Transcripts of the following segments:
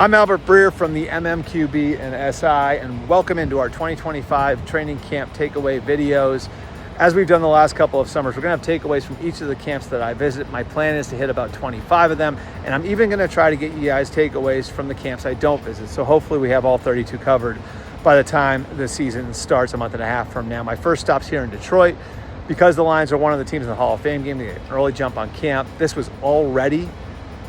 I'm Albert Breer from the MMQB and SI, and welcome into our 2025 training camp takeaway videos. As we've done the last couple of summers, we're going to have takeaways from each of the camps that I visit. My plan is to hit about 25 of them, and I'm even going to try to get you guys takeaways from the camps I don't visit. So hopefully we have all 32 covered by the time the season starts a month and a half from now. My first stop's here in Detroit. Because the Lions are one of the teams in the Hall of Fame game, they get an early jump on camp. This was already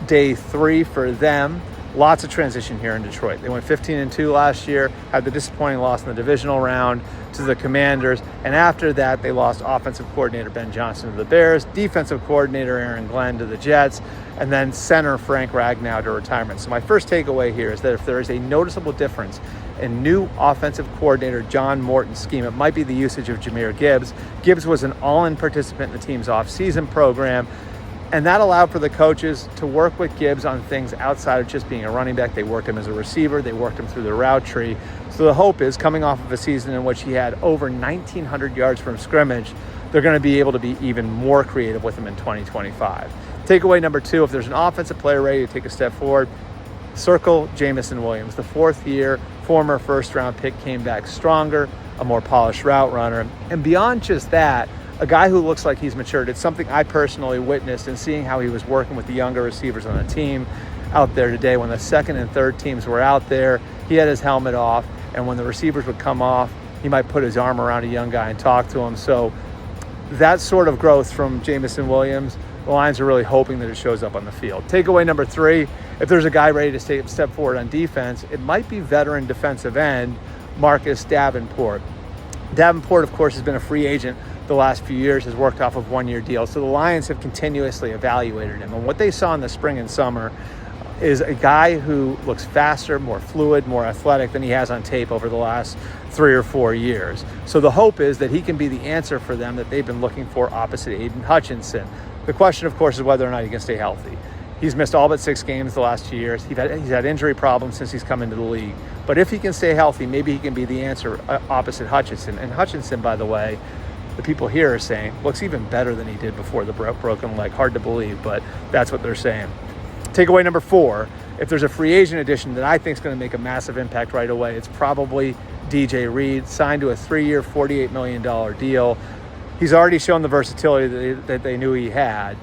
day 3 for them. Lots of transition here in Detroit. They went 15-2 last year, had the disappointing loss in the divisional round to the Commanders, and after that they lost offensive coordinator Ben Johnson to the Bears, defensive coordinator Aaron Glenn to the Jets, and then center Frank Ragnow to retirement. So my first takeaway here is that if there is a noticeable difference in new offensive coordinator John Morton's scheme, it might be the usage of Jahmyr Gibbs. Gibbs was an all-in participant in the team's off-season program, and that allowed for the coaches to work with Gibbs on things outside of just being a running back. They worked him as a receiver. They worked him through the route tree. So the hope is, coming off of a season in which he had over 1,900 yards from scrimmage, they're going to be able to be even more creative with him in 2025. Takeaway number 2, if there's an offensive player ready to take a step forward, circle Jameson Williams. The 4th year, former first-round pick, came back stronger, a more polished route runner. And beyond just that, a guy who looks like he's matured. It's something I personally witnessed in seeing how he was working with the younger receivers on the team out there today. When the second and third teams were out there, he had his helmet off, and when the receivers would come off, he might put his arm around a young guy and talk to him. So that sort of growth from Jameson Williams, the Lions are really hoping that it shows up on the field. Takeaway number 3, if there's a guy ready to step forward on defense, it might be veteran defensive end Marcus Davenport. Davenport, of course, has been a free agent the last few years, has worked off of one-year deals. So the Lions have continuously evaluated him. And what they saw in the spring and summer is a guy who looks faster, more fluid, more athletic than he has on tape over the last 3 or 4 years. So the hope is that he can be the answer for them that they've been looking for opposite Aiden Hutchinson. The question, of course, is whether or not he can stay healthy. He's missed all but 6 games the last 2 years. He's had injury problems since he's come into the league. But if he can stay healthy, maybe he can be the answer opposite Hutchinson. And Hutchinson, by the way, the people here are saying, looks even better than he did before the broken leg. Hard to believe, but that's what they're saying. Takeaway number 4, if there's a free agent addition that I think is going to make a massive impact right away, it's probably DJ Reed, signed to a 3-year, $48 million deal. He's already shown the versatility that they knew he had.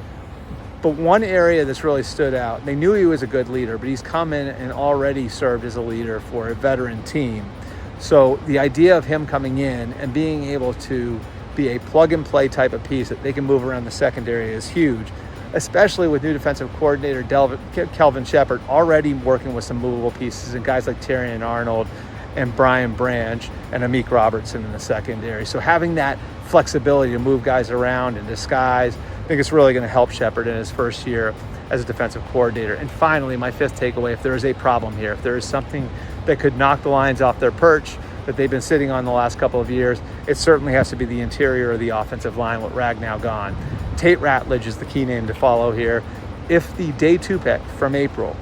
But one area that's really stood out, they knew he was a good leader, but he's come in and already served as a leader for a veteran team. So the idea of him coming in and being able to be a plug-and-play type of piece that they can move around the secondary is huge, especially with new defensive coordinator Kelvin Shepard already working with some movable pieces and guys like Terrion Arnold and Brian Branch and Amik Robertson in the secondary. So having that flexibility to move guys around in disguise, I think it's really going to help Shepard in his first year as a defensive coordinator. And finally, my 5th takeaway, if there is a problem here, if there is something that could knock the Lions off their perch that they've been sitting on the last couple of years, it certainly has to be the interior of the offensive line with Ragnow gone. Tate Rattlage is the key name to follow here. If the day 2 pick from April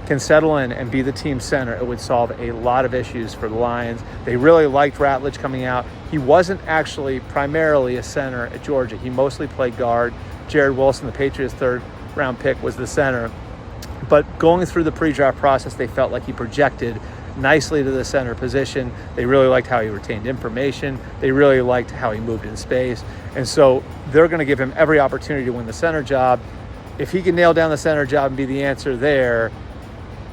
can settle in and be the team center, it would solve a lot of issues for the Lions. They really liked Rattlage coming out. He wasn't actually primarily a center at Georgia. He mostly played guard. Jared Wilson, the Patriots' 3rd-round pick, was the center. But going through the pre-draft process, they felt like he projected nicely to the center position. They really liked how he retained information. They really liked how he moved in space. And so they're going to give him every opportunity to win the center job. If he can nail down the center job and be the answer there,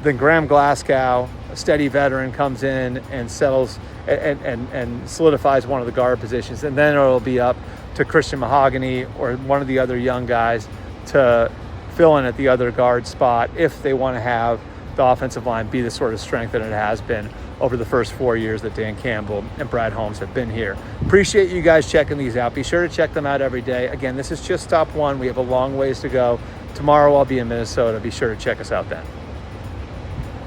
then Graham Glasgow, a steady veteran, comes in and settles and solidifies one of the guard positions. And then it'll be up to Christian Mahogany or one of the other young guys to fill in at the other guard spot if they want to have the offensive line be the sort of strength that it has been over the first 4 years that Dan Campbell and Brad Holmes have been here. Appreciate you guys checking these out. Be sure to check them out every day. Again, this is just stop 1. We have a long ways to go. Tomorrow I'll be in Minnesota. Be sure to check us out then.